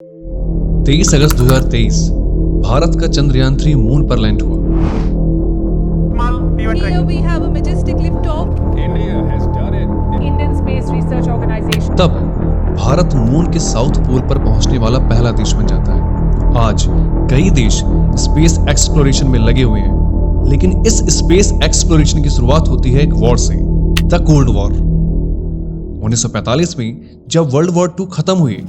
23 अगस्त 2023 भारत का चंद्रयान-3 मून पर लैंड हुआ। Here we have a majestic liftoff. India has done it. Indian Space Research Organization. तब Bharat moon के south pole पर पहुंचने वाला पहला देश बन जाता है। आज कई देश स्पेस एक्सप्लोरेशन में लगे हुए हैं, लेकिन इस स्पेस एक्सप्लोरेशन की शुरुआत होती है एक वॉर से, द कोल्ड वॉर। 1945 में जब वर्ल्ड वॉर II खत्म हुई,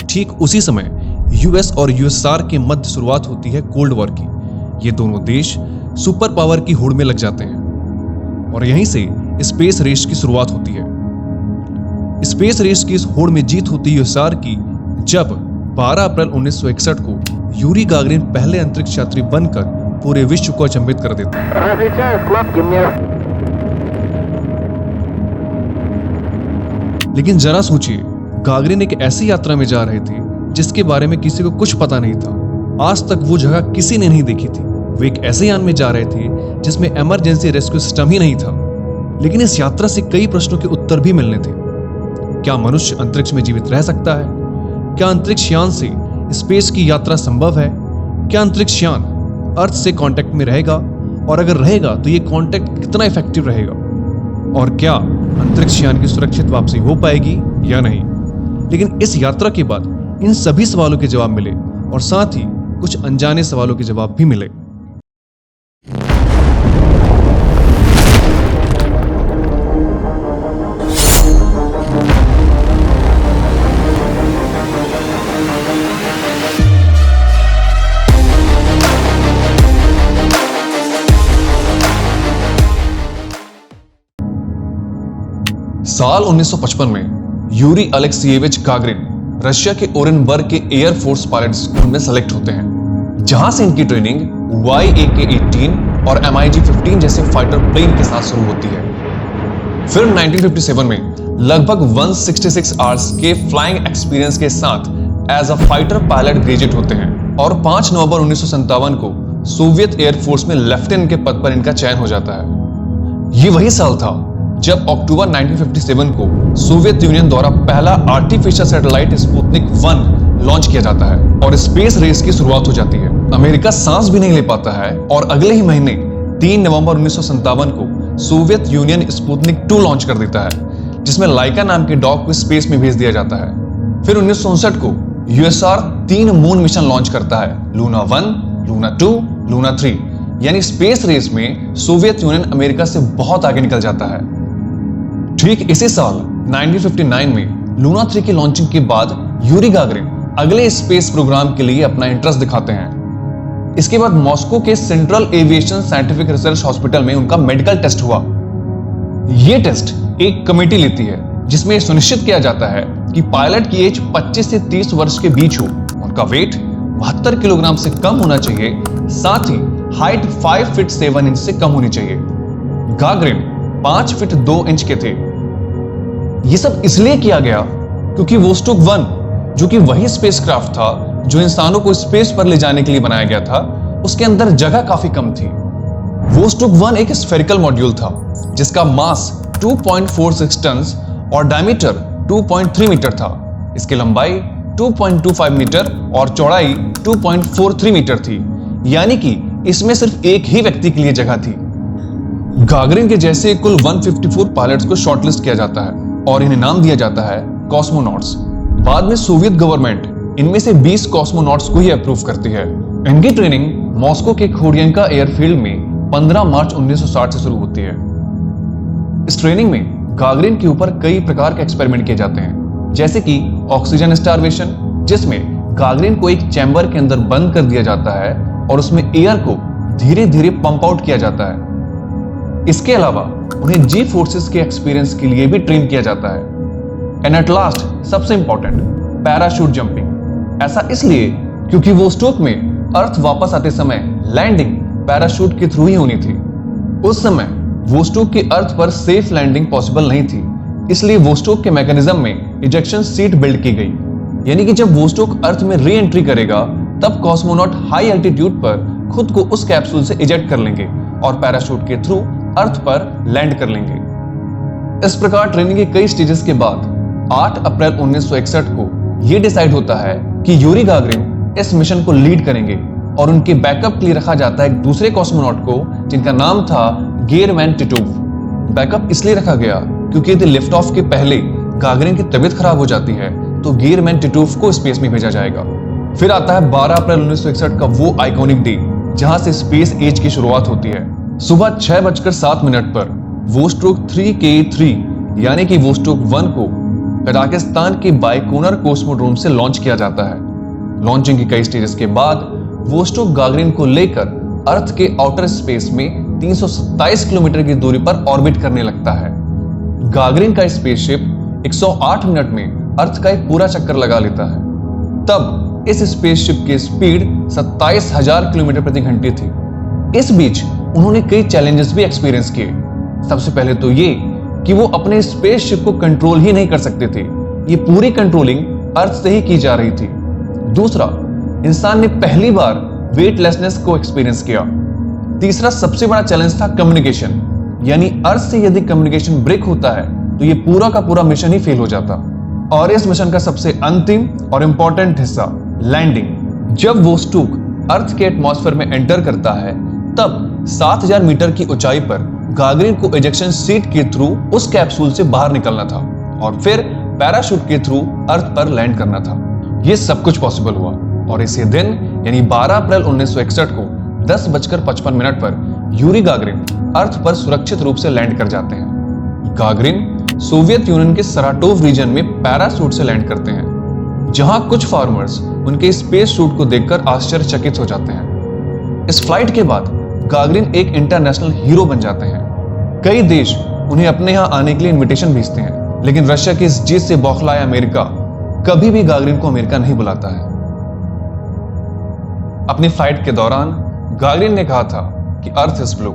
ठीक उसी समय यूएस और यूएसआर के मध्य शुरुआत होती है कोल्ड वॉर की। ये दोनों देश सुपर पावर की होड़ में लग जाते हैं और यहीं से स्पेस रेस की शुरुआत होती है। स्पेस रेस की इस होड़ में जीत होती है यूएसआर की जब 12 अप्रैल 1961 को यूरी गागरिन पहले अंतरिक्ष यात्री बनकर पूरे विश्व को अचंभित कर देते हैं। लेकिन जरा सोचिए, गागरिन एक ऐसी यात्रा में जा रहे थे जिसके बारे में किसी को कुछ पता नहीं था। आज तक वो जगह किसी ने नहीं देखी थी। वे एक ऐसे यान में जा रहे थे जिसमें इमरजेंसी रेस्क्यू सिस्टम ही नहीं था। लेकिन इस यात्रा से कई प्रश्नों के उत्तर भी मिलने थे। क्या मनुष्य अंतरिक्ष में जीवित रह सकता है? क्या अंतरिक्ष यान से स्पेस की यात्रा संभव है? क्या अंतरिक्ष यान अर्थ से कांटेक्ट में रहेगा? और अगर रहेगा तो ये कांटेक्ट कितना इफेक्टिव रहेगा? और क्या अंतरिक्ष यान की सुरक्षित वापसी हो पाएगी या नहीं? लेकिन इस यात्रा के बाद इन सभी सवालों के जवाब मिले और साथ ही कुछ अनजाने सवालों के जवाब भी मिले। साल 1955 में यूरी अलेक्सीयेविच गागरिन रशिया के ओरेनबर्ग के एयर फोर्स पायलट स्कूल में सेलेक्ट होते हैं, जहां से इनकी ट्रेनिंग YAK-18 और MiG-15 जैसे फाइटर प्लेन के साथ शुरू होती है। फिर 1957 में लगभग 166 आवर्स के फ्लाइंग एक्सपीरियंस के साथ as a fighter pilot graduate होते हैं और 5 नवंबर 1957 को सोवियत एयरफोर्स में लेफ्टिनेंट के पद पर इनका चयन हो जाता है। ये वही साल था जब अक्टूबर 1957 को सोवियत यूनियन द्वारा पहला आर्टिफिशियल सैटेलाइट स्पुतनिक 1 लॉन्च किया जाता है और स्पेस रेस की शुरुआत हो जाती है। अमेरिका सांस भी नहीं ले पाता है और अगले ही महीने 3 नवंबर 1957 को सोवियत यूनियन स्पुतनिक 2 लॉन्च कर देता है, जिसमें लाइका नाम के डॉग को स्पेस में भेज दिया जाता है। फिर 1959 को यूएसआर 3 मून मिशन लॉन्च करता है, लूना 1, लूना 2, लूना 3। यानी स्पेस रेस में सोवियत यूनियन अमेरिका से बहुत आगे निकल जाता है। ठीक इसी साल 1959 में लूना 3 की लॉन्चिंग के बाद यूरी गागरिन अगले स्पेस प्रोग्राम के लिए अपना इंटरेस्ट दिखाते हैं। इसके बाद मॉस्को के central aviation scientific research hospital में उनका मेडिकल टेस्ट हुआ। यह टेस्ट एक कमेटी लेती है जिसमें सुनिश्चित किया जाता है कि पायलट की एज 25 से 30 वर्ष के बीच हो, उनका वेट 72 किलोग्राम से कम होना चाहिए, साथ ही हाइट 5 फीट 7 इंच से कम होनी चाहिए। गागरिन 5 फीट 2 इंच के थे। यह सब इसलिए किया गया क्योंकि वोस्टोक 1, जो कि वही स्पेसक्राफ्ट था जो इंसानों को स्पेस पर ले जाने के लिए बनाया गया था, उसके अंदर जगह काफी कम थी। वोस्टोक 1 एक स्फेरिकल मॉड्यूल था जिसका मास 2.46 टन और डायमीटर 2.3 मीटर था। इसकी लंबाई 2.25 मीटर और चौड़ाई 2.43 मीटर थी, यानी कि इसमें सिर्फ एक ही व्यक्ति के लिए जगह थी। गागरिन के जैसे कुल 154 पायलट्स को शॉर्टलिस्ट किया जाता है और इन्हें नाम दिया जाता है कॉस्मोनॉट्स। बाद में सोवियत गवर्नमेंट इनमें से 20 कॉस्मोनॉट्स को ही अप्रूव करती है। इनकी ट्रेनिंग मॉस्को के खोडियंका एयरफील्ड में 15 मार्च 1960 से शुरू होती है। इस ट्रेनिंग में गागरिन के ऊपर कई प्रकार के एक्सपेरिमेंट किए जाते हैं, जैसे कि ऑक्सीजन स्टारवेशन, जिसमें गागरिन को एक चैम्बर के अंदर बंद कर दिया जाता है और उसमें एयर को धीरे धीरे पंप आउट किया जाता है। इसके अलावा उन्हें जी फोर्सेस के एक्सपीरियंस के लिए भी ट्रेन किया जाता है। एंड एट लास्ट, सबसे इंपॉर्टेंट, पैराशूट जंपिंग। ऐसा इसलिए क्योंकि वोस्टोक में अर्थ वापस आते समय लैंडिंग पैराशूट के थ्रू ही होनी थी। उस समय वोस्टोक की अर्थ पर सेफ लैंडिंग पॉसिबल नहीं थी, इसलिए वोस्टोक के मैकेनिज्म में इजेक्शन सीट बिल्ड की गई। यानी कि जब वोस्टोक अर्थ में री एंट्री करेगा तब कॉस्मोनॉट हाई एल्टीट्यूड पर खुद को उस कैप्सूल से इजेक्ट कर लेंगे और पैराशूट के थ्रू अर्थ पर लैंड कर लेंगे। इस प्रकार ट्रेनिंग के कई स्टेजेस के बाद 8 अप्रैल 1961 को यह डिसाइड होता है कि यूरी गागरिन इस मिशन को लीड करेंगे और उनके बैकअप के लिए रखा जाता है एक दूसरे कॉस्मोनॉट को जिनका नाम था गेरमैन टिटोव। बैकअप इसलिए रखा गया क्योंकि यदि लिफ्ट ऑफ के पहले गागरिन की तबीयत खराब हो जाती है तो गेरमैन टिटोव को स्पेस में भेजा जाएगा। फिर आता है 12 अप्रैल 1961 का वो आइकॉनिक डे जहां से स्पेस एज की शुरुआत होती है। सुबह 6:07 पर वोस्टोक 3K3 यानी कि वोस्टोक 1 को कजाकिस्तान के बाइकोनर कोस्मोड्रोम से लॉन्च किया जाता है। लॉन्चिंग की कई स्टेजेस के बाद वोस्टोक गागरिन को लेकर अर्थ के आउटर स्पेस में 327 किलोमीटर की दूरी पर ऑर्बिट करने लगता है। गागरिन का स्पेसशिप 108 मिनट में अर्थ का एक पूरा चक्कर लगा लेता है। तब इस स्पेसशिप की स्पीड 27,000 किलोमीटर प्रति घंटे थी। इस बीच उन्होंने कई चैलेंजेस भी एक्सपीरियंस किए। सबसे पहले तो ये कि वो अपने स्पेसशिप को कंट्रोल ही नहीं कर सकते थे, ये पूरी कंट्रोलिंग अर्थ से ही की जा रही थी। दूसरा, इंसान ने पहली बार वेटलेसनेस को एक्सपीरियंस किया। तीसरा सबसे बड़ा चैलेंज था कम्युनिकेशन, यानी अर्थ से यदि कम्युनिकेशन ब्रेक होता है तो ये पूरा का पूरा मिशन ही फेल हो जाता। और इस मिशन का सबसे अंतिम और इंपॉर्टेंट हिस्सा लैंडिंग। जब वोस्टोक अर्थ के एटमॉस्फेयर में एंटर करता है तब 7,000 मीटर की ऊंचाई पर गागरिन को इजेक्शन सीट के थ्रू उस कैप्सूल से बाहर निकलना था और फिर पैराशूट के थ्रू अर्थ पर लैंड करना था। यह सब कुछ पॉसिबल हुआ और इसी दिन यानी 12 अप्रैल 1961 को 10:55 पर यूरी गागरिन अर्थ पर सुरक्षित रूप से लैंड कर जाते हैं। गागरिन सोवियत यूनियन के सराटोव रीजन में पैराशूट से लैंड करते हैं, जहां कुछ फार्मर्स उनके स्पेस सूट को देखकर आश्चर्यचकित हो जाते हैं। इस फ्लाइट के बाद गागरिन एक इंटरनेशनल हीरो बन जाते हैं। कई देश उन्हें अपने यहां आने के लिए इनविटेशन भेजते हैं, लेकिन रशिया की इस जीत से बौखलाया अमेरिका कभी भी गागरिन को अमेरिका नहीं बुलाता है। अपनी फ्लाइट के दौरान गागरिन ने कहा था कि अर्थ इज ब्लू,